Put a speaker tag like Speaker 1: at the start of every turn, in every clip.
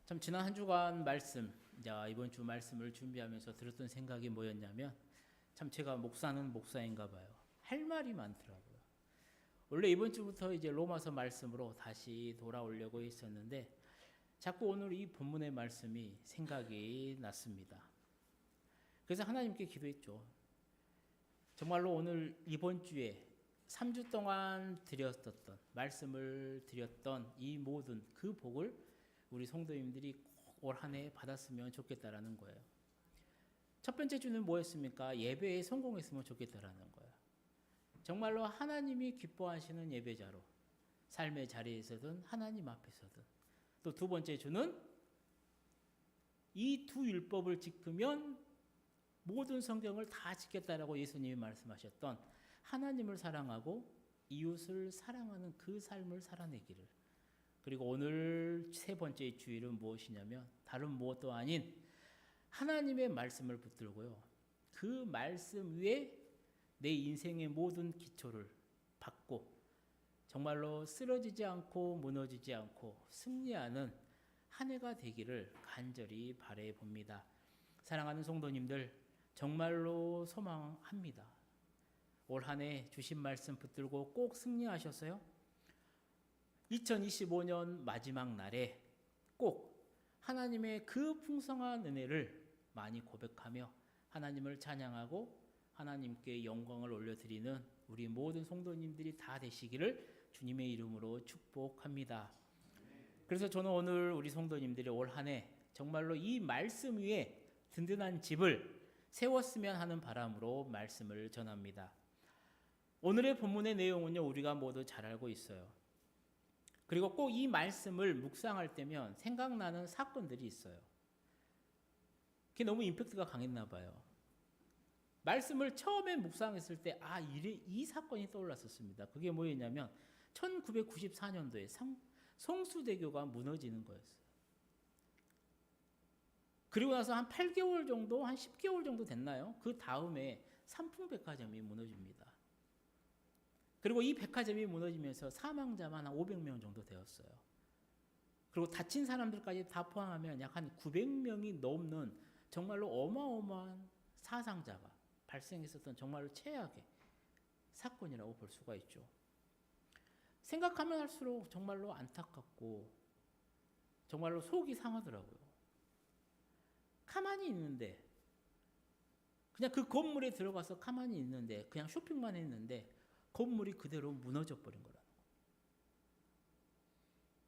Speaker 1: 참 지난 한 주간 말씀, 이제 이번 주 말씀을 준비하면서 들었던 생각이 뭐였냐면 참 제가 목사는 목사인가 봐요. 할 말이 많더라고요. 원래 이번 주부터 이제 로마서 말씀으로 다시 돌아오려고 했었는데 자꾸 오늘 이 본문의 말씀이 생각이 났습니다. 그래서 하나님께 기도했죠. 정말로 오늘 이번 주에 3주 동안 드렸던 말씀을 드렸던 이 모든 그 복을 우리 성도님들이 올 한 해 받았으면 좋겠다라는 거예요. 첫 번째 주는 뭐였습니까? 예배에 성공했으면 좋겠다라는 거예요. 정말로 하나님이 기뻐하시는 예배자로 삶의 자리에서든 하나님 앞에서든, 또 두 번째 주는 이 두 율법을 지키면 모든 성경을 다 지켰다라고 예수님이 말씀하셨던 하나님을 사랑하고 이웃을 사랑하는 그 삶을 살아내기를. 그리고 오늘 세 번째 주일은 무엇이냐면 다른 무엇도 아닌 하나님의 말씀을 붙들고요. 그 말씀 위에 내 인생의 모든 기초를 받고 정말로 쓰러지지 않고 무너지지 않고 승리하는 한 해가 되기를 간절히 바라해 봅니다. 사랑하는 성도님들, 정말로 소망합니다. 올 한 해 주신 말씀 붙들고 꼭 승리하셨어요? 2025년 마지막 날에 꼭 하나님의 그 풍성한 은혜를 많이 고백하며 하나님을 찬양하고 하나님께 영광을 올려드리는 우리 모든 성도님들이 다 되시기를 주님의 이름으로 축복합니다. 그래서 저는 오늘 우리 성도님들이 올 한 해 정말로 이 말씀 위에 든든한 집을 세웠으면 하는 바람으로 말씀을 전합니다. 오늘의 본문의 내용은요, 우리가 모두 잘 알고 있어요. 그리고 꼭 이 말씀을 묵상할 때면 생각나는 사건들이 있어요. 그게 너무 임팩트가 강했나 봐요. 말씀을 처음에 묵상했을 때 이 사건이 떠올랐었습니다. 그게 뭐였냐면 1994년도에 성수대교가 무너지는 거였어요. 그리고 나서 한 8개월 정도, 한 10개월 정도 됐나요? 그 다음에 삼풍백화점이 무너집니다. 그리고 이 백화점이 무너지면서 사망자만 한 500명 정도 되었어요. 그리고 다친 사람들까지 다 포함하면 약 한 900명이 넘는 정말로 어마어마한 사상자가 발생했었던 정말로 최악의 사건이라고 볼 수가 있죠. 생각하면 할수록 정말로 안타깝고 정말로 속이 상하더라고요. 가만히 있는데, 그냥 그 건물에 들어가서 가만히 있는데, 그냥 쇼핑만 했는데 건물이 그대로 무너져 버린 거라는 거.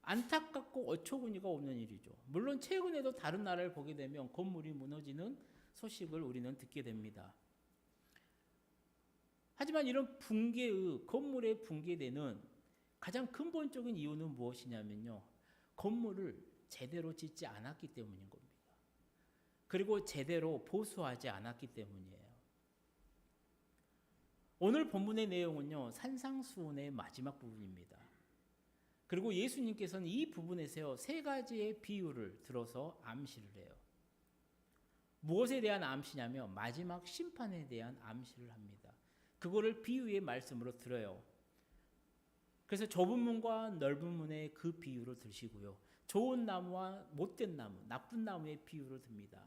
Speaker 1: 안타깝고 어처구니가 없는 일이죠. 물론 최근에도 다른 나라를 보게 되면 건물이 무너지는 소식을 우리는 듣게 됩니다. 하지만 이런 건물에 붕괴되는 가장 근본적인 이유는 무엇이냐면요, 건물을 제대로 짓지 않았기 때문인 겁니다. 그리고 제대로 보수하지 않았기 때문이에요. 오늘 본문의 내용은요, 산상수훈의 마지막 부분입니다. 그리고 예수님께서는 이 부분에서 세 가지의 비유를 들어서 암시를 해요. 무엇에 대한 암시냐면 마지막 심판에 대한 암시를 합니다. 그거를 비유의 말씀으로 들어요. 그래서 좁은 문과 넓은 문의 그 비유를 드시고요. 좋은 나무와 못된 나무, 나쁜 나무의 비유를 듭니다.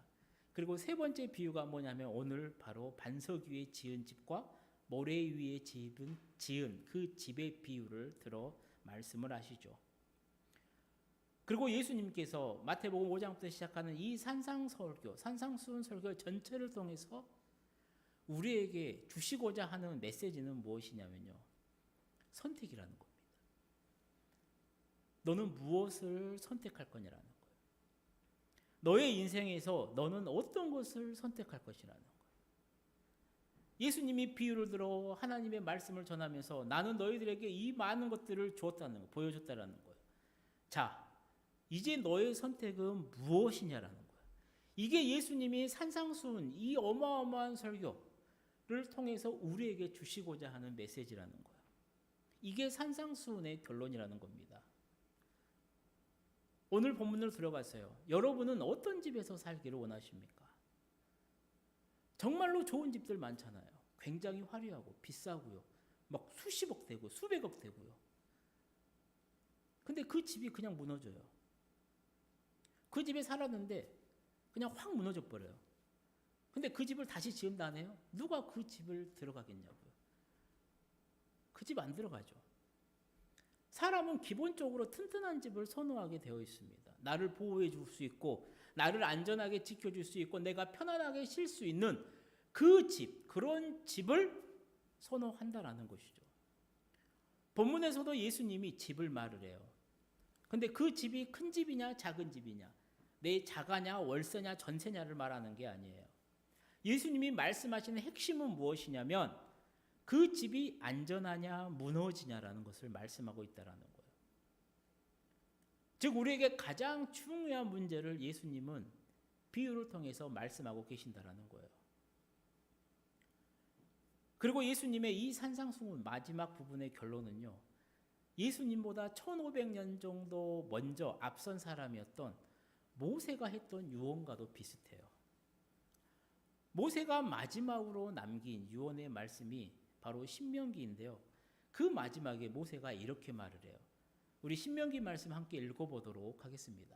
Speaker 1: 그리고 세 번째 비유가 뭐냐면 오늘 바로 반석 위에 지은 집과 모래 위에 지은 그 집의 비유를 들어 말씀을 하시죠. 그리고 예수님께서 마태복음 5장부터 시작하는 이 산상수훈 설교 전체를 통해서 우리에게 주시고자 하는 메시지는 무엇이냐면요, 선택이라는 겁니다. 너는 무엇을 선택할 거냐라는 거예요. 너의 인생에서 너는 어떤 것을 선택할 것이라는 거예요. 예수님이 비유를 들어 하나님의 말씀을 전하면서 나는 너희들에게 이 많은 것들을 주었다는 거, 보여줬다라는 거예요. 자, 이제 너의 선택은 무엇이냐라는 거예요. 이게 예수님이 산상수훈, 이 어마어마한 설교를 통해서 우리에게 주시고자 하는 메시지라는 거예요. 이게 산상수훈의 결론이라는 겁니다. 오늘 본문으로 들어가세요. 여러분은 어떤 집에서 살기를 원하십니까? 정말로 좋은 집들 많잖아요. 굉장히 화려하고 비싸고요. 막 수십억 되고 수백억 되고요. 근데 그 집이 그냥 무너져요. 그 집에 살았는데 그냥 확 무너져 버려요. 근데 그 집을 다시 지은다네요. 누가 그 집을 들어가겠냐고요. 그 집 안 들어가죠. 사람은 기본적으로 튼튼한 집을 선호하게 되어 있습니다. 나를 보호해 줄 수 있고 나를 안전하게 지켜줄 수 있고 내가 편안하게 쉴 수 있는 그 집, 그런 집을 선호한다라는 것이죠. 본문에서도 예수님이 집을 말을 해요. 근데 그 집이 큰 집이냐 작은 집이냐, 내 자가냐 월세냐 전세냐를 말하는 게 아니에요. 예수님이 말씀하시는 핵심은 무엇이냐면 그 집이 안전하냐 무너지냐라는 것을 말씀하고 있다라는 거예요. 즉 우리에게 가장 중요한 문제를 예수님은 비유를 통해서 말씀하고 계신다라는 거예요. 그리고 예수님의 이 산상수훈 마지막 부분의 결론은요, 예수님보다 1500년 정도 먼저 앞선 사람이었던 모세가 했던 유언과도 비슷해요. 모세가 마지막으로 남긴 유언의 말씀이 바로 신명기인데요. 그 마지막에 모세가 이렇게 말을 해요. 우리 신명기 말씀 함께 읽어보도록 하겠습니다.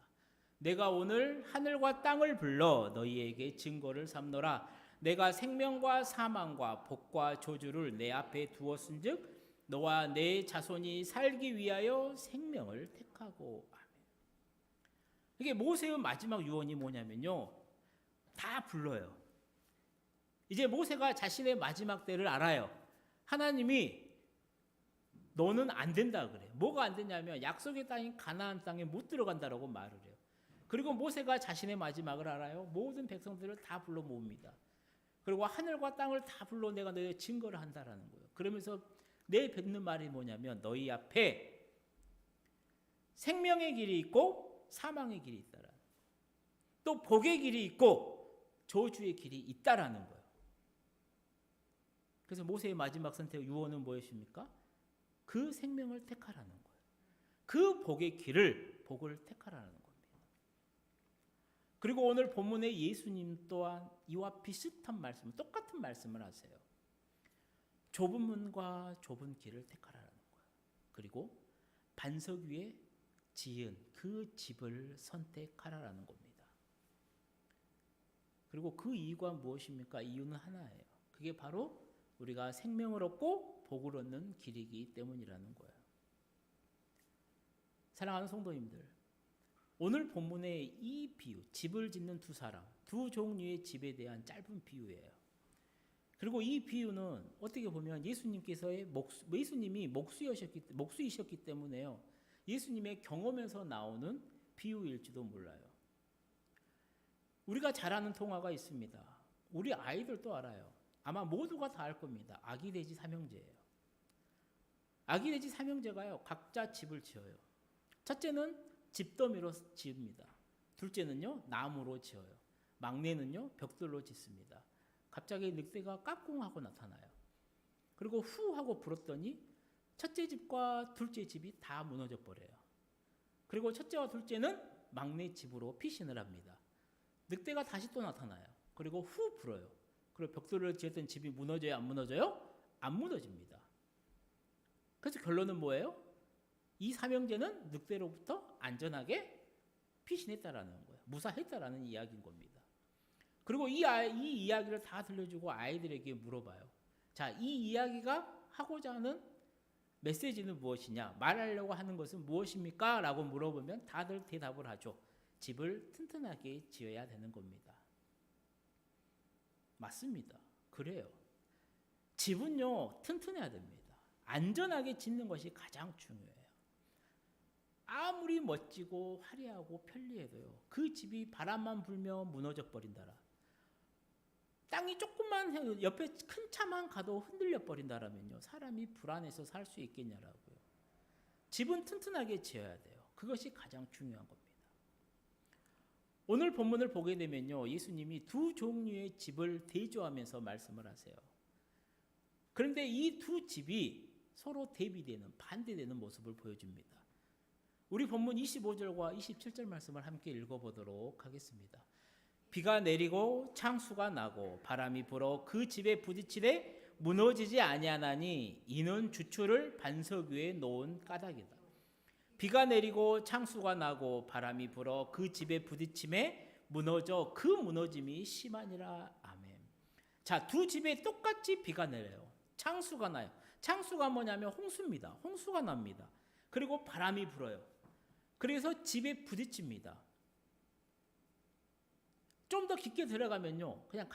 Speaker 1: 내가 오늘 하늘과 땅을 불러 너희에게 증거를 삼노라. 내가 생명과 사망과 복과 저주를 내 앞에 두었은즉 너와 내 자손이 살기 위하여 생명을 택하고. 아멘. 이게 모세의 마지막 유언이 뭐냐면요, 다 불러요. 이제 모세가 자신의 마지막 때를 알아요. 하나님이 너는 안 된다 그래요. 뭐가 안 되냐면 약속의 땅인 가나안 땅에 못 들어간다라고 말을 해요. 그리고 모세가 자신의 마지막을 알아요. 모든 백성들을 다 불러 모읍니다. 그리고 하늘과 땅을 다 불러 내가 너희의 증거를 한다라는 거예요. 그러면서 내뱉는 말이 뭐냐면 너희 앞에 생명의 길이 있고 사망의 길이 있다라. 또 복의 길이 있고 저주의 길이 있다라는 거예요. 그래서 모세의 마지막 선택 유언은 무엇입니까? 그 생명을 택하라는 거예요. 그 복의 길을, 복을 택하라는 겁니다. 그리고 오늘 본문의 예수님 또한 이와 비슷한 말씀, 똑같은 말씀을 하세요. 좁은 문과 좁은 길을 택하라는 거예요. 그리고 반석 위에 지은 그 집을 선택하라는 겁니다. 그리고 그 이유가 무엇입니까? 이유는 하나예요. 그게 바로 우리가 생명을 얻고 복을 얻는 길이기 때문이라는 거예요. 사랑하는 성도님들, 오늘 본문의 이 비유, 집을 짓는 두 사람, 두 종류의 집에 대한 짧은 비유예요. 그리고 이 비유는 어떻게 보면 예수님이 목수이셨기 때문에요, 예수님의 경험에서 나오는 비유일지도 몰라요. 우리가 잘 아는 통화가 있습니다. 우리 아이들도 알아요. 아마 모두가 다 알 겁니다. 아기 돼지 삼형제예요. 아기 돼지 삼형제가요, 각자 집을 지어요. 첫째는 집더미로 지읍니다. 둘째는요, 나무로 지어요. 막내는요, 벽돌로 짓습니다. 갑자기 늑대가 까꿍하고 나타나요. 그리고 후 하고 불었더니 첫째 집과 둘째 집이 다 무너져 버려요. 그리고 첫째와 둘째는 막내 집으로 피신을 합니다. 늑대가 다시 또 나타나요. 그리고 후 불어요. 그리고 벽돌을 지었던 집이 무너져요? 안 무너져요? 안 무너집니다. 그래서 결론은 뭐예요? 이 삼형제는 늑대로부터 안전하게 피신했다라는 거예요. 무사했다라는 이야기인 겁니다. 그리고 이 이야기를 다 들려주고 아이들에게 물어봐요. 자, 이 이야기가 하고자 하는 메시지는 무엇이냐? 말하려고 하는 것은 무엇입니까? 라고 물어보면 다들 대답을 하죠. 집을 튼튼하게 지어야 되는 겁니다. 맞습니다. 그래요. 집은요, 튼튼해야 됩니다. 안전하게 짓는 것이 가장 중요해요. 아무리 멋지고 화려하고 편리해도요, 그 집이 바람만 불면 무너져 버린다라. 땅이 조금만 옆에 큰 차만 가도 흔들려 버린다라면요, 사람이 불안해서 살 수 있겠냐라고요. 집은 튼튼하게 지어야 돼요. 그것이 가장 중요한 겁니다. 오늘 본문을 보게 되면요, 예수님이 두 종류의 집을 대조하면서 말씀을 하세요. 그런데 이 두 집이 서로 대비되는, 반대되는 모습을 보여줍니다. 우리 본문 25절과 27절 말씀을 함께 읽어보도록 하겠습니다. 비가 내리고 창수가 나고 바람이 불어 그 집에 부딪히되 무너지지 아니하나니 이는 주초를 반석 위에 놓은 까닭이다. 비가 내리고 창수가 나고 바람이 불어 그 집에 부딪힘에 무너져 그 무너짐이 심하니라. 아멘. 자, 두 집에 똑같이 비가 내려요. 창수가 나요. 창수가 뭐냐면 홍수입니다. 홍수가 납니다. 그리고 바람이 불어요. 그래서 집에 부딪힙니다. 좀 더 깊게 들어가면요, 그냥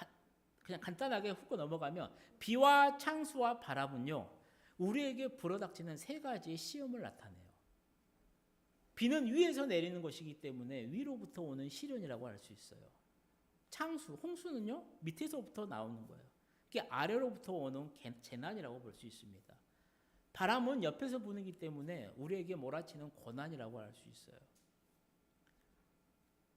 Speaker 1: 간단하게 훑고 넘어가면 비와 창수와 바람은요, 우리에게 불어닥치는 세 가지의 시험을 나타내요. 비는 위에서 내리는 것이기 때문에 위로부터 오는 시련이라고 할 수 있어요. 창수, 홍수는요, 밑에서부터 나오는 거예요. 그게 아래로부터 오는 재난이라고 볼 수 있습니다. 바람은 옆에서 부는기 때문에 우리에게 몰아치는 고난이라고 할 수 있어요.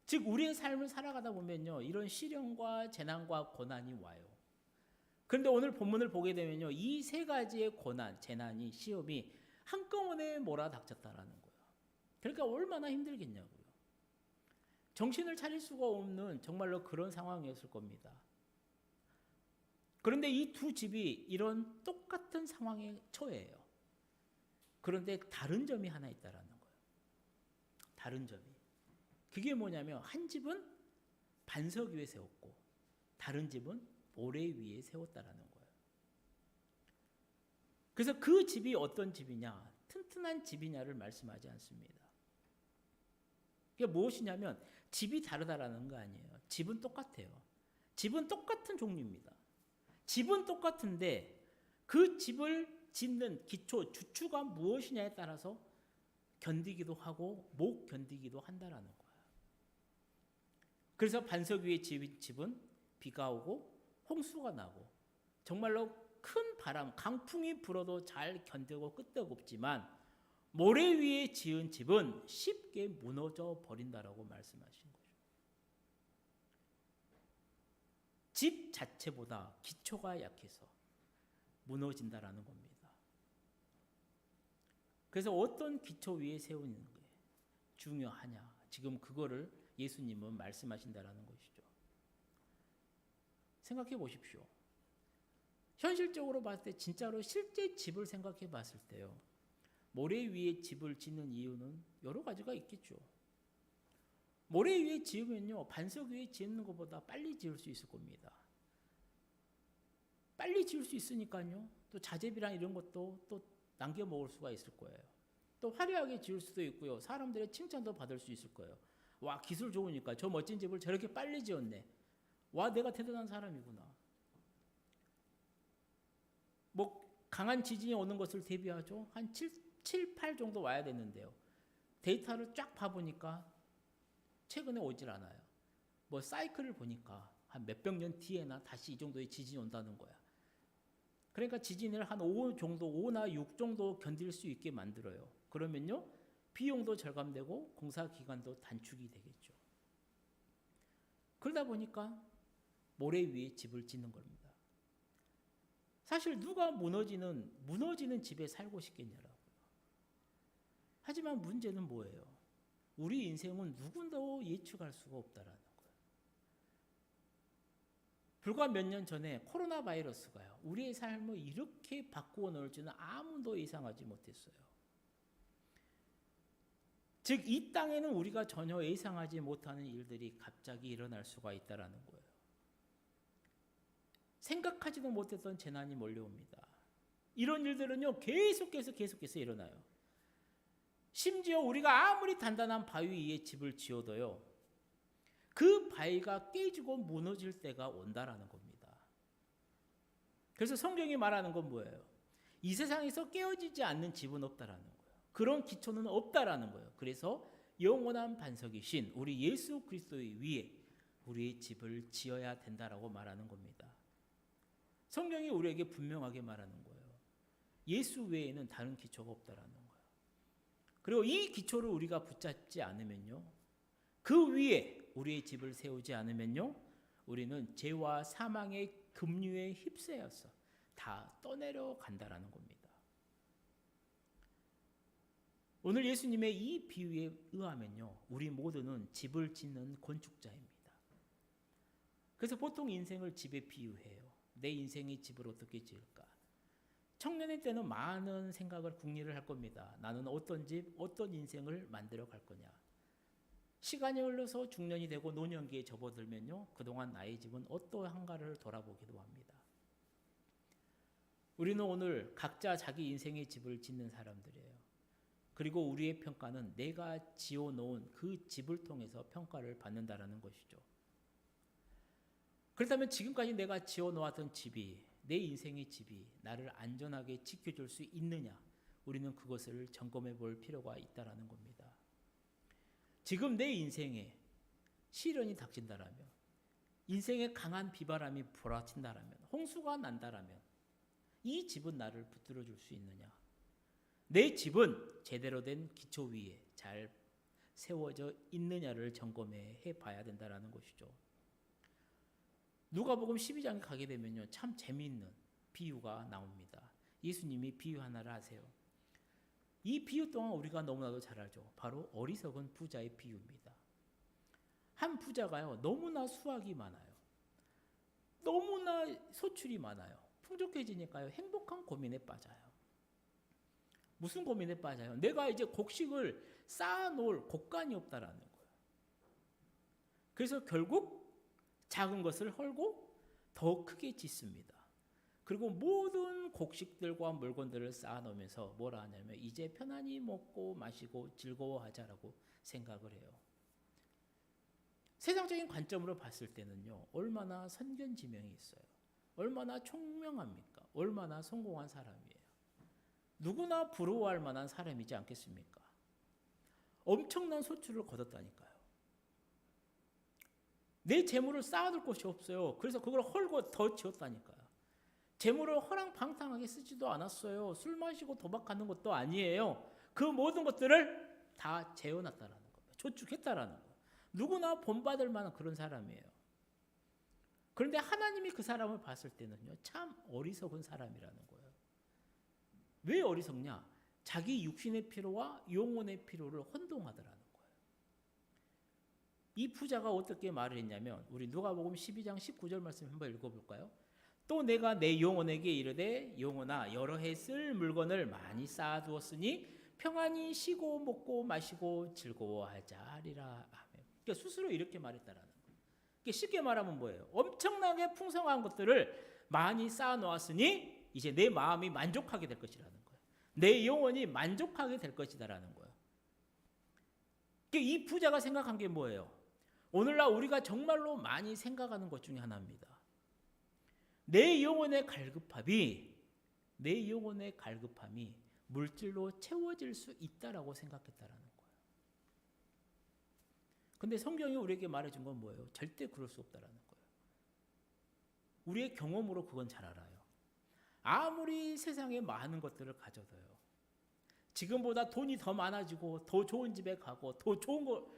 Speaker 1: 즉 우리의 삶을 살아가다 보면요, 이런 시련과 재난과 고난이 와요. 그런데 오늘 본문을 보게 되면요, 이 세 가지의 고난, 재난이, 시험이 한꺼번에 몰아닥쳤다라는 거예요. 그러니까 얼마나 힘들겠냐고요. 정신을 차릴 수가 없는 정말로 그런 상황이었을 겁니다. 그런데 이 두 집이 이런 똑같은 상황에 처해요. 그런데 다른 점이 하나 있다라는 거예요. 다른 점이. 그게 뭐냐면 한 집은 반석 위에 세웠고 다른 집은 모래 위에 세웠다라는 거예요. 그래서 그 집이 어떤 집이냐, 튼튼한 집이냐를 말씀하지 않습니다. 그게 무엇이냐면 집이 다르다라는 거 아니에요. 집은 똑같아요. 집은 똑같은 종류입니다. 집은 똑같은데 그 집을 짓는 기초, 주추가 무엇이냐에 따라서 견디기도 하고 못 견디기도 한다라는 거예요. 그래서 반석 위에 집은 비가 오고 홍수가 나고 정말로 큰 바람, 강풍이 불어도 잘 견디고 끄떡없지만 모래 위에 지은 집은 쉽게 무너져 버린다라고 말씀하신 거죠. 집 자체보다 기초가 약해서 무너진다라는 겁니다. 그래서 어떤 기초 위에 세우는 게 중요하냐, 지금 그거를 예수님은 말씀하신다라는 것이죠. 생각해 보십시오. 현실적으로 봤을 때 진짜로 실제 집을 생각해 봤을 때요, 모래 위에 집을 짓는 이유는 여러 가지가 있겠죠. 모래 위에 지으면요, 반석 위에 짓는 것보다 빨리 지을 수 있을 겁니다. 빨리 지을 수 있으니까요, 또 자재비랑 이런 것도 또 남겨 먹을 수가 있을 거예요. 또 화려하게 지을 수도 있고요, 사람들의 칭찬도 받을 수 있을 거예요. 와, 기술 좋으니까 저 멋진 집을 저렇게 빨리 지었네. 와, 내가 대단한 사람이구나. 뭐 강한 지진이 오는 것을 대비하죠. 한 7, 8 정도 와야 되는데요. 데이터를 쫙 봐보니까 최근에 오질 않아요. 뭐 사이클을 보니까 한 몇백 년 뒤에나 다시 이 정도의 지진이 온다는 거야. 그러니까 지진을 한 5 정도, 5나 6 정도 견딜 수 있게 만들어요. 그러면요, 비용도 절감되고 공사 기간도 단축이 되겠죠. 그러다 보니까 모래 위에 집을 짓는 겁니다. 사실 누가 무너지는 집에 살고 싶겠냐라고요. 하지만 문제는 뭐예요? 우리 인생은 누구도 예측할 수가 없다라는 거예요. 불과 몇 년 전에 코로나 바이러스가요, 우리의 삶을 이렇게 바꾸어 놓을 줄은 아무도 예상하지 못했어요. 즉 이 땅에는 우리가 전혀 예상하지 못하는 일들이 갑자기 일어날 수가 있다라는 거예요. 생각하지도 못했던 재난이 몰려옵니다. 이런 일들은요, 계속해서 일어나요. 심지어 우리가 아무리 단단한 바위 위에 집을 지어도요, 그 바위가 깨지고 무너질 때가 온다라는 겁니다. 그래서 성경이 말하는 건 뭐예요? 이 세상에서 깨어지지 않는 집은 없다라는 거예요. 그런 기초는 없다라는 거예요. 그래서 영원한 반석이신 우리 예수 그리스도의 위에 우리의 집을 지어야 된다라고 말하는 겁니다. 성경이 우리에게 분명하게 말하는 거예요. 예수 외에는 다른 기초가 없다라는 거예요. 그리고 이 기초를 우리가 붙잡지 않으면요, 그 위에 우리의 집을 세우지 않으면요, 우리는 죄와 사망의 급류에 휩싸여서 다 떠내려 간다라는 겁니다. 오늘 예수님의 이 비유에 의하면요, 우리 모두는 집을 짓는 건축자입니다. 그래서 보통 인생을 집에 비유해요. 내 인생의 집을 어떻게 지을까? 청년의 때는 많은 생각을 궁리를 할 겁니다. 나는 어떤 집, 어떤 인생을 만들어 갈 거냐. 시간이 흘러서 중년이 되고 노년기에 접어들면요, 그동안 나의 집은 어떠한가를 돌아보기도 합니다. 우리는 오늘 각자 자기 인생의 집을 짓는 사람들이에요. 그리고 우리의 평가는 내가 지어놓은 그 집을 통해서 평가를 받는다라는 것이죠. 그렇다면 지금까지 내가 지어놓았던 집이, 내 인생의 집이 나를 안전하게 지켜줄 수 있느냐, 우리는 그것을 점검해 볼 필요가 있다라는 겁니다. 지금 내 인생에 시련이 닥친다라면, 인생에 강한 비바람이 몰아친다라면, 홍수가 난다라면 이 집은 나를 붙들어 줄 수 있느냐? 내 집은 제대로 된 기초 위에 잘 세워져 있느냐를 점검해 봐야 된다라는 것이죠. 누가복음 12장에 가게 되면요, 참 재미있는 비유가 나옵니다. 예수님이 비유 하나를 하세요. 이 비유 또한 우리가 너무나도 잘 알죠. 바로 어리석은 부자의 비유입니다. 한 부자가요, 너무나 수확이 많아요. 너무나 소출이 많아요. 풍족해지니까요, 행복한 고민에 빠져요. 무슨 고민에 빠져요? 내가 이제 곡식을 쌓아놓을 곡간이 없다라는 거예요. 그래서 결국 작은 것을 헐고 더 크게 짓습니다. 그리고 모든 곡식들과 물건들을 쌓아놓으면서 뭐라 하냐면 이제 편안히 먹고 마시고 즐거워하자라고 생각을 해요. 세상적인 관점으로 봤을 때는요, 얼마나 선견지명이 있어요. 얼마나 총명합니까? 얼마나 성공한 사람이에요. 누구나 부러워할 만한 사람이지 않겠습니까? 엄청난 소출을 거뒀다니까요. 내 재물을 쌓아둘 곳이 없어요. 그래서 그걸 헐고 더 지었다니까요. 재물을 허랑방탕하게 쓰지도 않았어요. 술 마시고 도박하는 것도 아니에요. 그 모든 것들을 다 재워놨다라는 겁니다. 저축했다라는 거예요. 누구나 본받을 만한 그런 사람이에요. 그런데 하나님이 그 사람을 봤을 때는요, 참 어리석은 사람이라는 거예요. 왜 어리석냐? 자기 육신의 필요와 영혼의 필요를 혼동하더라는 거예요. 이 부자가 어떻게 말을 했냐면, 우리 누가복음 12장 19절 말씀 한번 읽어볼까요? 또 내가 내 영혼에게 이르되 영혼아, 여러 해 쓸 물건을 많이 쌓아두었으니 평안히 쉬고 먹고 마시고 즐거워하자리라. 아멘. 그러니까 스스로 이렇게 말했다라는 거예요. 그러니까 쉽게 말하면 뭐예요? 엄청나게 풍성한 것들을 많이 쌓아놓았으니 이제 내 마음이 만족하게 될 것이라는 거예요. 내 영혼이 만족하게 될 것이다라는 거예요. 그러니까 이 부자가 생각한 게 뭐예요? 오늘날 우리가 정말로 많이 생각하는 것 중에 하나입니다. 내 영혼의 갈급함이 물질로 채워질 수 있다라고 생각했다라는 거예요. 근데 성경이 우리에게 말해준 건 뭐예요? 절대 그럴 수 없다라는 거예요. 우리의 경험으로 그건 잘 알아요. 아무리 세상에 많은 것들을 가져도요, 지금보다 돈이 더 많아지고 더 좋은 집에 가고 더 좋은 거,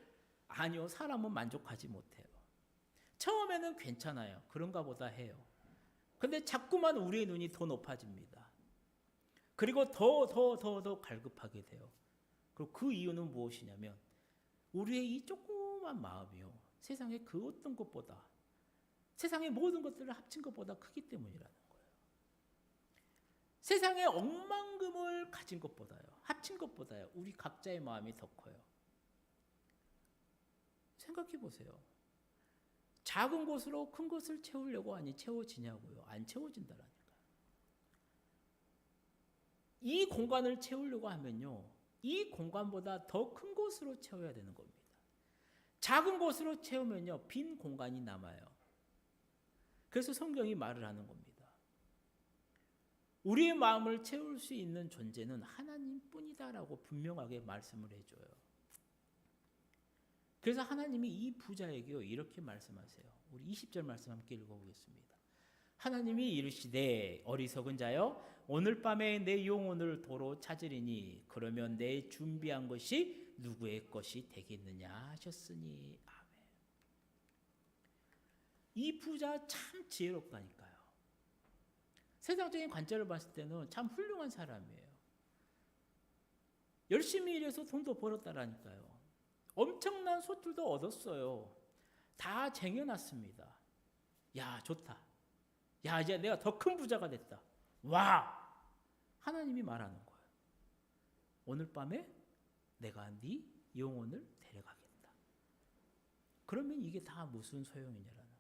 Speaker 1: 아니요, 사람은 만족하지 못해요. 처음에는 괜찮아요. 그런가 보다 해요. 근데 자꾸만 우리의 눈이 더 높아집니다. 그리고 더 갈급하게 돼요. 그리고 그 이유는 무엇이냐면 우리의 이 조그만 마음이요, 세상의 그 어떤 것보다, 세상의 모든 것들을 합친 것보다 크기 때문이라는 거예요. 세상의 억만금을 가진 것보다요, 합친 것보다요, 우리 각자의 마음이 더 커요. 생각해 보세요. 작은 것으로 큰 것을 채우려고 하니 채워지냐고요? 안 채워진다라니까요. 이 공간을 채우려고 하면요, 이 공간보다 더 큰 곳으로 채워야 되는 겁니다. 작은 곳으로 채우면요, 빈 공간이 남아요. 그래서 성경이 말을 하는 겁니다. 우리의 마음을 채울 수 있는 존재는 하나님뿐이다라고 분명하게 말씀을 해줘요. 그래서 하나님이 이 부자에게요, 이렇게 말씀하세요. 우리 20절 말씀 함께 읽어보겠습니다. 하나님이 이르시되 어리석은 자여, 오늘 밤에 내 영혼을 도로 찾으리니 그러면 내 준비한 것이 누구의 것이 되겠느냐 하셨으니. 아멘. 이 부자 참 지혜롭다니까요. 세상적인 관점을 봤을 때는 참 훌륭한 사람이에요. 열심히 일해서 돈도 벌었다라니까요. 엄청난 소출도 얻었어요. 다 쟁여놨습니다. 야, 좋다. 야, 이제 내가 더 큰 부자가 됐다. 와! 하나님이 말하는 거예요. 오늘 밤에 내가 네 영혼을 데려가겠다. 그러면 이게 다 무슨 소용이냐라는 거예요.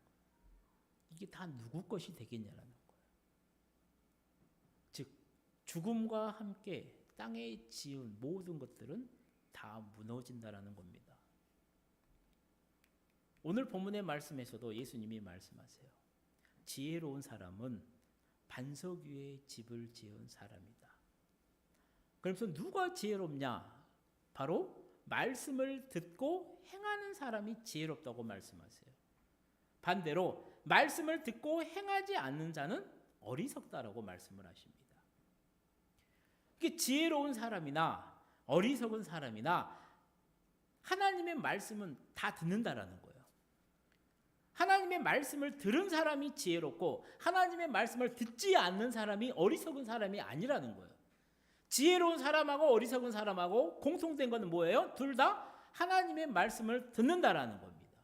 Speaker 1: 이게 다 누구 것이 되겠냐라는 거예요. 즉 죽음과 함께 땅에 지은 모든 것들은 다 무너진다라는 겁니다. 오늘 본문의 말씀에서도 예수님이 말씀하세요. 지혜로운 사람은 반석 위에 집을 지은 사람이다. 그래서 누가 지혜롭냐? 바로 말씀을 듣고 행하는 사람이 지혜롭다고 말씀하세요. 반대로 말씀을 듣고 행하지 않는 자는 어리석다라고 말씀을 하십니다. 이게 지혜로운 사람이나 어리석은 사람이나 하나님의 말씀은 다 듣는다라는 거예요. 하나님의 말씀을 들은 사람이 지혜롭고 하나님의 말씀을 듣지 않는 사람이 어리석은 사람이 아니라는 거예요. 지혜로운 사람하고 어리석은 사람하고 공통된 것은 뭐예요? 둘 다 하나님의 말씀을 듣는다라는 겁니다.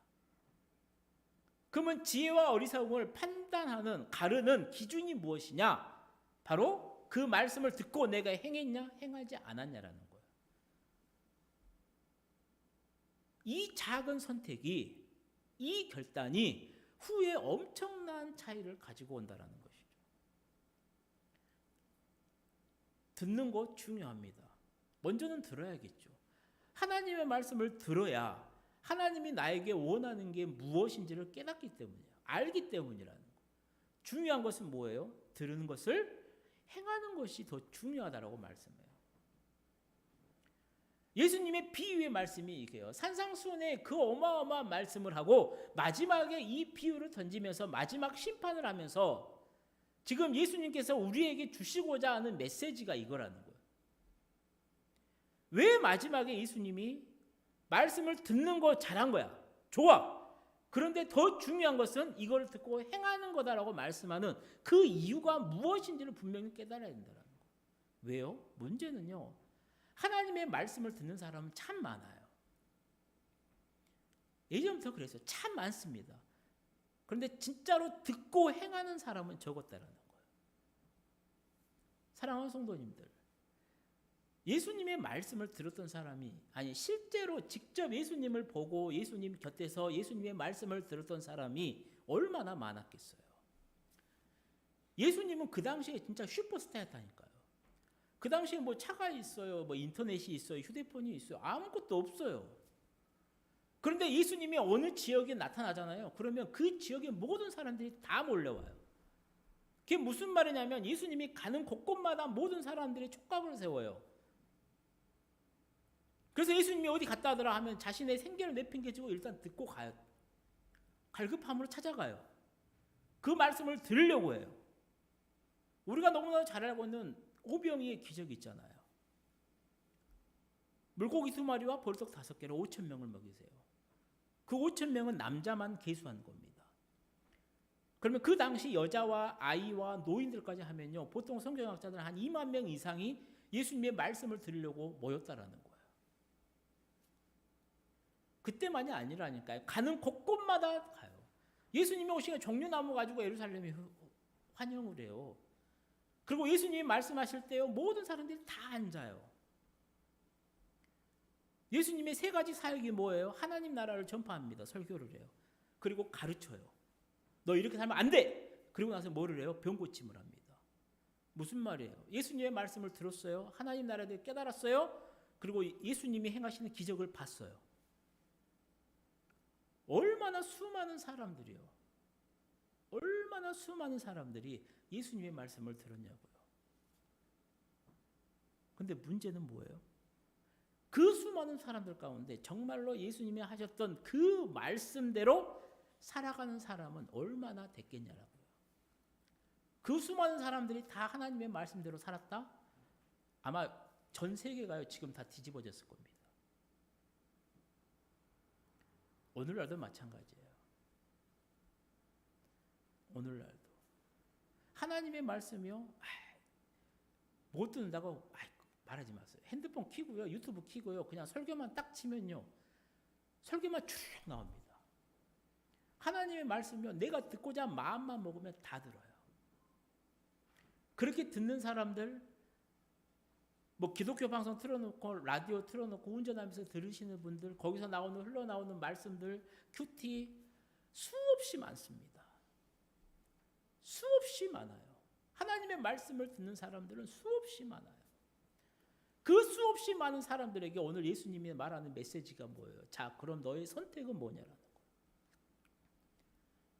Speaker 1: 그러면 지혜와 어리석음을 판단하는, 가르는 기준이 무엇이냐? 바로 그 말씀을 듣고 내가 행했냐, 행하지 않았냐라는 거예요. 이 작은 선택이, 이 결단이 후에 엄청난 차이를 가지고 온다라는 것이죠. 듣는 것 중요합니다. 먼저는 들어야겠죠. 하나님의 말씀을 들어야 하나님이 나에게 원하는 게 무엇인지를 깨닫기 때문이에요. 알기 때문이라는 거예요. 중요한 것은 뭐예요? 들은 것을 행하는 것이 더 중요하다라고 말씀해요. 예수님의 비유의 말씀이 이게요. 산상수훈의 그 어마어마한 말씀을 하고 마지막에 이 비유를 던지면서 마지막 심판을 하면서 지금 예수님께서 우리에게 주시고자 하는 메시지가 이거라는 거예요. 왜 마지막에 예수님이 말씀을 듣는 거 잘한 거야? 좋아. 그런데 더 중요한 것은 이걸 듣고 행하는 거다라고 말씀하는 그 이유가 무엇인지를 분명히 깨달아야 된다는 거예요. 왜요? 문제는요. 하나님의 말씀을 듣는 사람은 참 많아요. 예전부터 그랬어요. 참 많습니다. 그런데 진짜로 듣고 행하는 사람은 적었다라는 거예요. 사랑하는 성도님들, 예수님의 말씀을 들었던 사람이, 아니 실제로 직접 예수님을 보고 예수님 곁에서 예수님의 말씀을 들었던 사람이 얼마나 많았겠어요. 예수님은 그 당시에 진짜 슈퍼스타였다니까요. 그 당시에 뭐 차가 있어요, 뭐 인터넷이 있어요, 휴대폰이 있어요, 아무것도 없어요. 그런데 예수님이 어느 지역에 나타나잖아요. 그러면 그 지역의 모든 사람들이 다 몰려와요. 그게 무슨 말이냐면 예수님이 가는 곳곳마다 모든 사람들이 촉각을 세워요. 그래서 예수님이 어디 갔다 하더라 하면 자신의 생계를 내팽개치고 일단 듣고 가요. 갈급함으로 찾아가요. 그 말씀을 들으려고 해요. 우리가 너무나 잘 알고 있는 오병이의 기적이 있잖아요. 물고기 2마리와 벌떡 5개로 5,000명을 먹이세요. 그 5,000명은 남자만 계수한 겁니다. 그러면 그 당시 여자와 아이와 노인들까지 하면요, 보통 성경학자들은 한 2만 명 이상이 예수님의 말씀을 들으려고 모였다라는 거예요. 그때만이 아니라니까요. 가는 곳곳마다 가요. 예수님이 오시면 종려나무 가지고 예루살렘에 환영을 해요. 그리고 예수님이 말씀하실 때요, 모든 사람들이 다 앉아요. 예수님의 3가지 사역이 뭐예요? 하나님 나라를 전파합니다. 설교를 해요. 그리고 가르쳐요. 너 이렇게 살면 안 돼! 그리고 나서 뭐를 해요? 병 고침을 합니다. 무슨 말이에요? 예수님의 말씀을 들었어요. 하나님 나라에 대해 깨달았어요. 그리고 예수님이 행하시는 기적을 봤어요. 얼마나 수많은 사람들이요. 얼마나 수많은 사람들이 예수님의 말씀을 들었냐고요. 근데 문제는 뭐예요? 그 수많은 사람들 가운데 정말로 예수님이 하셨던 그 말씀대로 살아가는 사람은 얼마나 됐겠냐라고요. 그 수많은 사람들이 다 하나님의 말씀대로 살았다? 아마 전 세계가요 지금 다 뒤집어졌을 겁니다. 오늘날도 마찬가지예요. 오늘날도 하나님의 말씀이요, 못 듣는다고 말하지 마세요. 핸드폰 켜고요, 유튜브 켜고요, 그냥 설교만 딱 치면요, 설교만 쭉 나옵니다. 하나님의 말씀이요, 내가 듣고자 마음만 먹으면 다 들어요. 그렇게 듣는 사람들 뭐 기독교 방송 틀어놓고 라디오 틀어놓고 운전하면서 들으시는 분들, 거기서 흘러나오는 말씀들, 큐티 수없이 많습니다. 수없이 많아요. 하나님의 말씀을 듣는 사람들은 수없이 많아요. 그 수없이 많은 사람들에게 오늘 예수님이 말하는 메시지가 뭐예요? 자, 그럼 너의 선택은 뭐냐라는 거예요.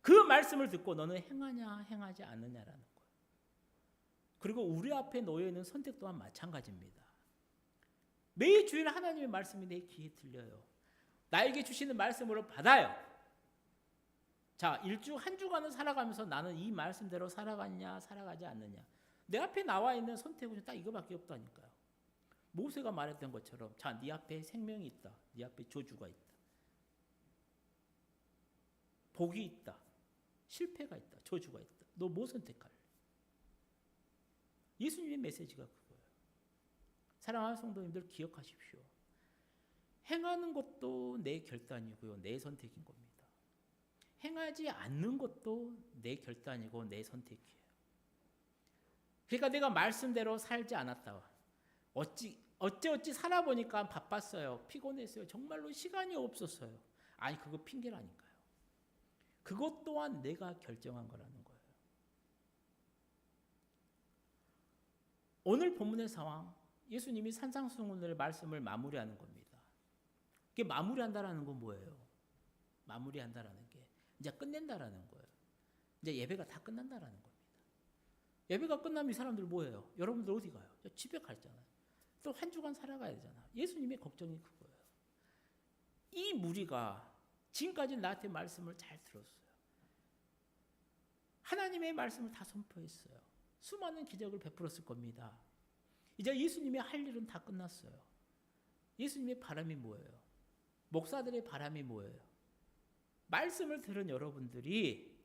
Speaker 1: 그 말씀을 듣고 너는 행하냐 행하지 않느냐라는 거예요. 그리고 우리 앞에 놓여 있는 선택 또한 마찬가지입니다. 매일 주일 하나님의 말씀이 내 귀에 들려요. 나에게 주시는 말씀으로 받아요. 자, 한 주간을 살아가면서 나는 이 말씀대로 살아갔냐 살아가지 않느냐. 내 앞에 나와 있는 선택은 딱 이거밖에 없다니까요. 모세가 말했던 것처럼 자, 네 앞에 생명이 있다. 네 앞에 저주가 있다. 복이 있다. 실패가 있다. 저주가 있다. 너 뭐 선택할래? 예수님의 메시지가 그거예요. 사랑하는 성도님들 기억하십시오. 행하는 것도 내 결단이고요. 내 선택인 겁니다. 행하지 않는 것도 내 결단이고 내 선택이에요. 그러니까 내가 말씀대로 살지 않았다. 어찌 살아보니까 바빴어요. 피곤했어요. 정말로 시간이 없었어요. 아니, 그거 핑계라니까요. 그것 또한 내가 결정한 거라는 거예요. 오늘 본문의 상황, 예수님이 산상수훈의 말씀을 마무리하는 겁니다. 이게 마무리한다라는 건 뭐예요? 마무리한다라는 게 이제 끝낸다라는 거예요. 이제 예배가 다 끝난다라는 겁니다. 예배가 끝나면 이 사람들 뭐예요? 여러분들 어디 가요? 집에 갔잖아요. 또 한 주간 살아가야 되잖아. 예수님의 걱정이 그거예요. 이 무리가 지금까지 나한테 말씀을 잘 들었어요. 하나님의 말씀을 다 선포했어요. 수많은 기적을 베풀었을 겁니다. 이제 예수님이 할 일은 다 끝났어요. 예수님의 바람이 뭐예요? 목사들의 바람이 뭐예요? 말씀을 들은 여러분들이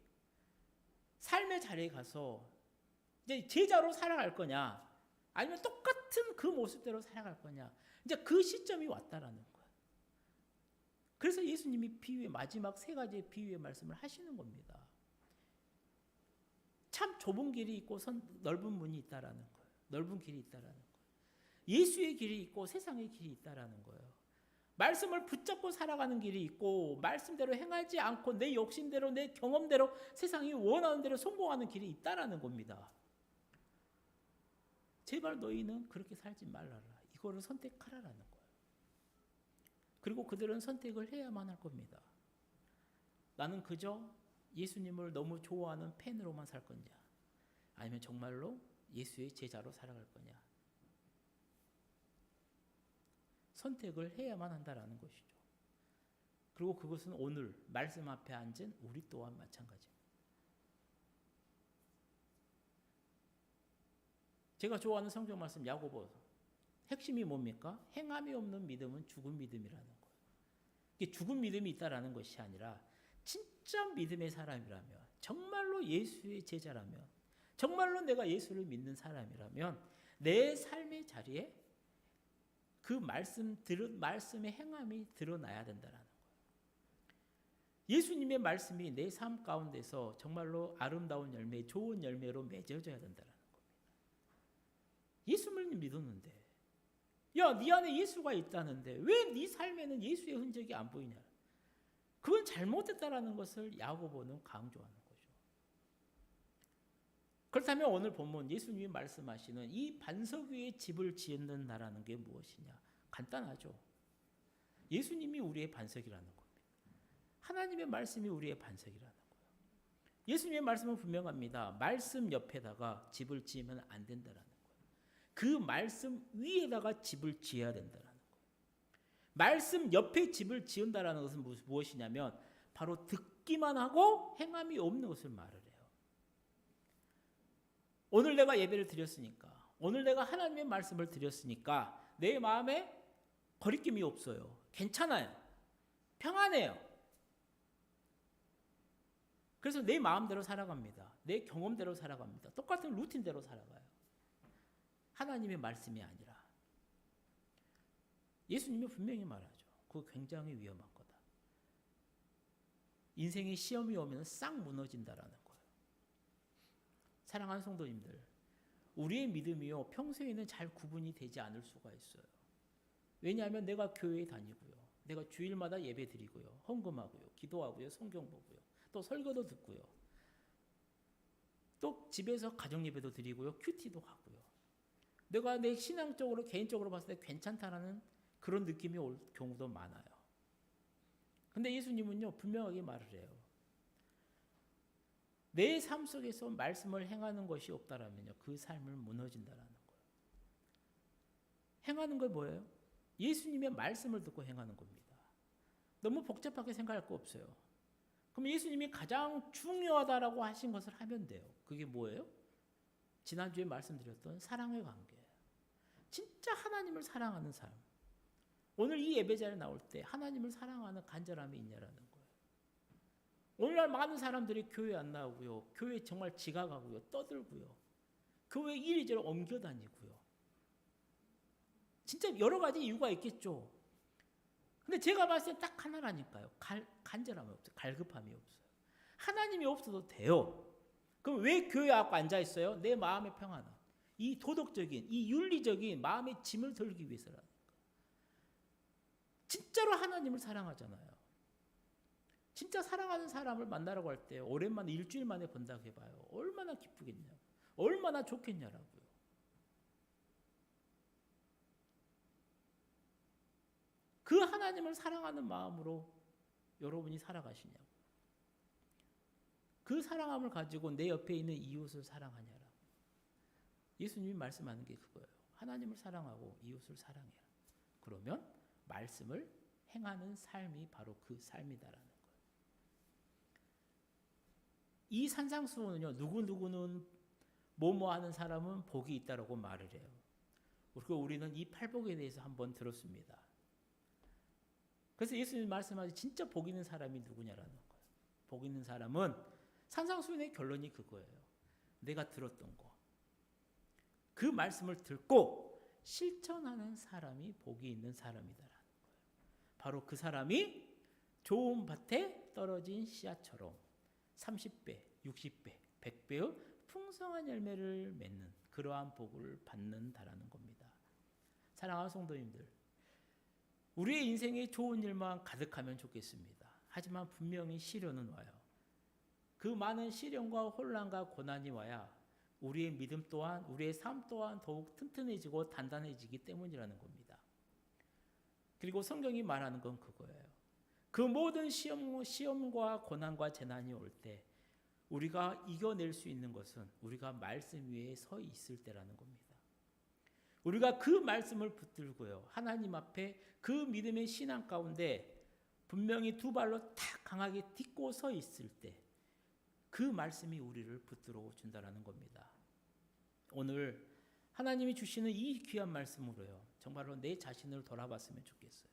Speaker 1: 삶의 자리에 가서 이제 제자로 살아갈 거냐, 아니면 똑같은 그 모습대로 살아갈 거냐, 이제 그 시점이 왔다라는 거예요. 그래서 예수님이 마지막 세 가지의 비유의 말씀을 하시는 겁니다. 참 좁은 길이 있고 넓은 문이 있다라는 거예요. 넓은 길이 있다라는 거예요. 예수의 길이 있고 세상의 길이 있다라는 거예요. 말씀을 붙잡고 살아가는 길이 있고 말씀대로 행하지 않고 내 욕심대로 내 경험대로 세상이 원하는 대로 성공하는 길이 있다라는 겁니다. 제발 너희는 그렇게 살지 말라라. 이거를 선택하라라는 거예요. 그리고 그들은 선택을 해야만 할 겁니다. 나는 그저 예수님을 너무 좋아하는 팬으로만 살 거냐, 아니면 정말로 예수의 제자로 살아갈 거냐. 선택을 해야만 한다라는 것이죠. 그리고 그것은 오늘 말씀 앞에 앉은 우리 또한 마찬가지입니다. 제가 좋아하는 성경 말씀 야고보, 핵심이 뭡니까? 행함이 없는 믿음은 죽은 믿음이라는 거예요. 이게 죽은 믿음이 있다라는 것이 아니라 진짜 믿음의 사람이라면, 정말로 예수의 제자라면, 정말로 내가 예수를 믿는 사람이라면 내 삶의 자리에 그 말씀의 행함이 드러나야 된다는 거예요. 예수님의 말씀이 내 삶 가운데서 정말로 아름다운 열매, 좋은 열매로 맺어져야 된다는 겁니다. 예수를 믿었는데, 야, 네 안에 예수가 있다는데 왜 네 삶에는 예수의 흔적이 안 보이냐? 그건 잘못됐다라는 것을 야고보는 강조하는 거죠. 그렇다면 오늘 본문 예수님이 말씀하시는 이 반석 위에 집을 짓는다라는 게 무엇이냐? 간단하죠. 예수님이 우리의 반석이라는 겁니다. 하나님의 말씀이 우리의 반석이라는 거예요. 예수님의 말씀은 분명합니다. 말씀 옆에다가 집을 지으면 안 된다라는 거예요. 그 말씀 위에다가 집을 지어야 된다라는 거예요. 말씀 옆에 집을 지은다라는 것은 무엇이냐면 바로 듣기만 하고 행함이 없는 것을 말을 해요. 오늘 내가 예배를 드렸으니까, 오늘 내가 하나님의 말씀을 드렸으니까 내 마음에 거리낌이 없어요. 괜찮아요. 평안해요. 그래서 내 마음대로 살아갑니다. 내 경험대로 살아갑니다. 똑같은 루틴대로 살아가요. 하나님의 말씀이 아니라. 예수님이 분명히 말하죠. 그거 굉장히 위험한 거다. 인생의 시험이 오면 싹 무너진다라는 거예요. 사랑하는 성도님들, 우리의 믿음이요 평소에는 잘 구분이 되지 않을 수가 있어요. 왜냐하면 내가 교회에 다니고요, 내가 주일마다 예배 드리고요, 헌금하고요, 기도하고요, 성경 보고요, 또 설교도 듣고요, 또 집에서 가정 예배도 드리고요, 큐티도 하고요. 내가 내 신앙적으로 개인적으로 봤을 때 괜찮다라는 그런 느낌이 올 경우도 많아요. 근데 예수님은요 분명하게 말을 해요. 내 삶 속에서 말씀을 행하는 것이 없다라면요 그 삶을 무너진다라는 거예요. 행하는 건 뭐예요? 예수님의 말씀을 듣고 행하는 겁니다. 너무 복잡하게 생각할 거 없어요. 그럼 예수님이 가장 중요하다라고 하신 것을 하면 돼요. 그게 뭐예요? 지난주에 말씀드렸던 사랑의 관계예요. 진짜 하나님을 사랑하는 삶. 오늘 이 예배 자리에 나올 때 하나님을 사랑하는 간절함이 있냐라는 거예요. 오늘날 많은 사람들이 교회 안 나오고요, 교회 정말 지각하고요, 떠들고요, 교회 이리저리 옮겨 다니고요. 진짜 여러 가지 이유가 있겠죠. 근데 제가 봤을 때 딱 하나라니까요. 간절함이 없어요. 갈급함이 없어요. 하나님이 없어도 돼요. 그럼 왜 교회 앞에 앉아 있어요? 내 마음의 평안함, 이 도덕적인, 이 윤리적인 마음의 짐을 덜기 위해서라니까. 진짜로 하나님을 사랑하잖아요. 진짜 사랑하는 사람을 만나라고 할 때 오랜만에 일주일 만에 본다고 해봐요. 얼마나 기쁘겠냐고, 얼마나 좋겠냐라고요. 그 하나님을 사랑하는 마음으로 여러분이 살아가시냐고. 그 사랑함을 가지고 내 옆에 있는 이웃을 사랑하냐라고. 예수님이 말씀하는 게 그거예요. 하나님을 사랑하고 이웃을 사랑해라. 그러면 말씀을 행하는 삶이 바로 그 삶이다라는 거예요. 이 산상수훈은요, 누구누구는 뭐뭐 하는 사람은 복이 있다라고 말을 해요. 그리고 우리는 이 팔복에 대해서 한번 들었습니다. 그래서 예수님이 말씀하신 진짜 복 있는 사람이 누구냐라는 거예요. 복 있는 사람은 산상수훈의 결론이 그거예요. 내가 들었던 거, 그 말씀을 듣고 실천하는 사람이 복이 있는 사람이다라는 거예요. 바로 그 사람이 좋은 밭에 떨어진 씨앗처럼 30배, 60배, 100배의 풍성한 열매를 맺는 그러한 복을 받는다라는 겁니다. 사랑하는 성도님들, 우리의 인생에 좋은 일만 가득하면 좋겠습니다. 하지만 분명히 시련은 와요. 그 많은 시련과 혼란과 고난이 와야 우리의 믿음 또한, 우리의 삶 또한 더욱 튼튼해지고 단단해지기 때문이라는 겁니다. 그리고 성경이 말하는 건 그거예요. 그 모든 시험과 고난과 재난이 올 때 우리가 이겨낼 수 있는 것은 우리가 말씀 위에 서 있을 때라는 겁니다. 우리가 그 말씀을 붙들고요, 하나님 앞에 그 믿음의 신앙 가운데 분명히 두 발로 탁 강하게 딛고 서 있을 때 그 말씀이 우리를 붙들어 준다라는 겁니다. 오늘 하나님이 주시는 이 귀한 말씀으로요, 정말로 내 자신을 돌아봤으면 좋겠어요.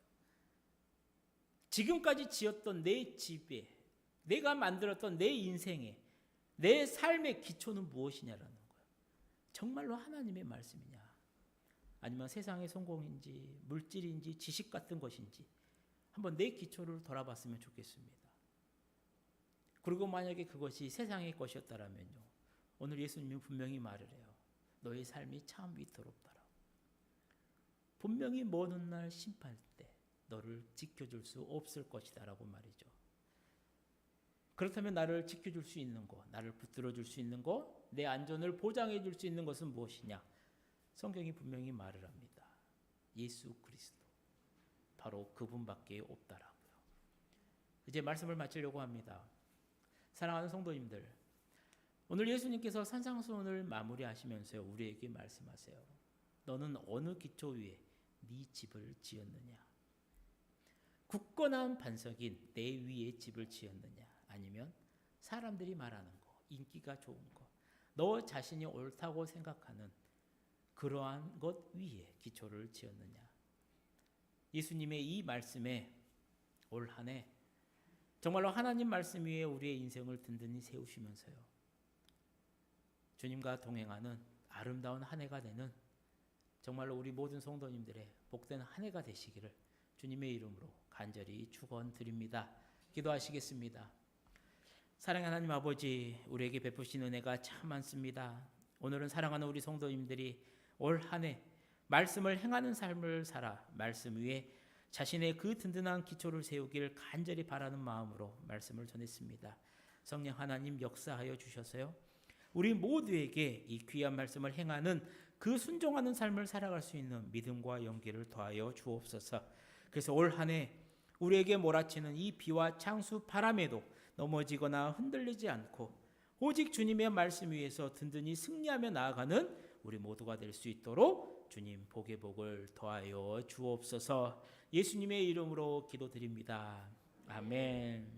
Speaker 1: 지금까지 지었던 내 집에, 내가 만들었던 내 인생에, 내 삶의 기초는 무엇이냐라는 거예요. 정말로 하나님의 말씀이냐, 아니면 세상의 성공인지 물질인지 지식 같은 것인지 한번 내 기초를 돌아봤으면 좋겠습니다. 그리고 만약에 그것이 세상의 것이었다라면요, 오늘 예수님은 분명히 말을 해요. 너의 삶이 참 위태롭다라고. 분명히 먼 훗날 심판할 때 너를 지켜줄 수 없을 것이다라고 말이죠. 그렇다면 나를 지켜줄 수 있는 것, 나를 붙들어줄 수 있는 것, 내 안전을 보장해줄 수 있는 것은 무엇이냐? 성경이 분명히 말을 합니다. 예수 그리스도, 바로 그분밖에 없다라고요. 이제 말씀을 마치려고 합니다. 사랑하는 성도님들, 오늘 예수님께서 산상수훈을 마무리하시면서 우리에게 말씀하세요. 너는 어느 기초 위에 네 집을 지었느냐? 굳건한 반석인 내 위에 집을 지었느냐? 아니면 사람들이 말하는 거, 인기가 좋은 거, 너 자신이 옳다고 생각하는 그러한 것 위에 기초를 지었느냐? 예수님의 이 말씀에 올 한 해 정말로 하나님 말씀 위에 우리의 인생을 든든히 세우시면서요, 주님과 동행하는 아름다운 한 해가 되는 정말로 우리 모든 성도님들의 복된 한 해가 되시기를 주님의 이름으로 간절히 축원드립니다. 기도하시겠습니다. 사랑하는 하나님 아버지, 우리에게 베푸신 은혜가 참 많습니다. 오늘은 사랑하는 우리 성도님들이 올 한 해 말씀을 행하는 삶을 살아 말씀 위에 자신의 그 든든한 기초를 세우길 간절히 바라는 마음으로 말씀을 전했습니다. 성령 하나님 역사하여 주셔서요, 우리 모두에게 이 귀한 말씀을 행하는 그 순종하는 삶을 살아갈 수 있는 믿음과 용기를 더하여 주옵소서. 그래서 올 한 해 우리에게 몰아치는 이 비와 창수 바람에도 넘어지거나 흔들리지 않고 오직 주님의 말씀 위에서 든든히 승리하며 나아가는 우리 모두가 될 수 있도록 주님 복의 복을 더하여 주옵소서. 예수님의 이름으로 기도드립니다. 아멘.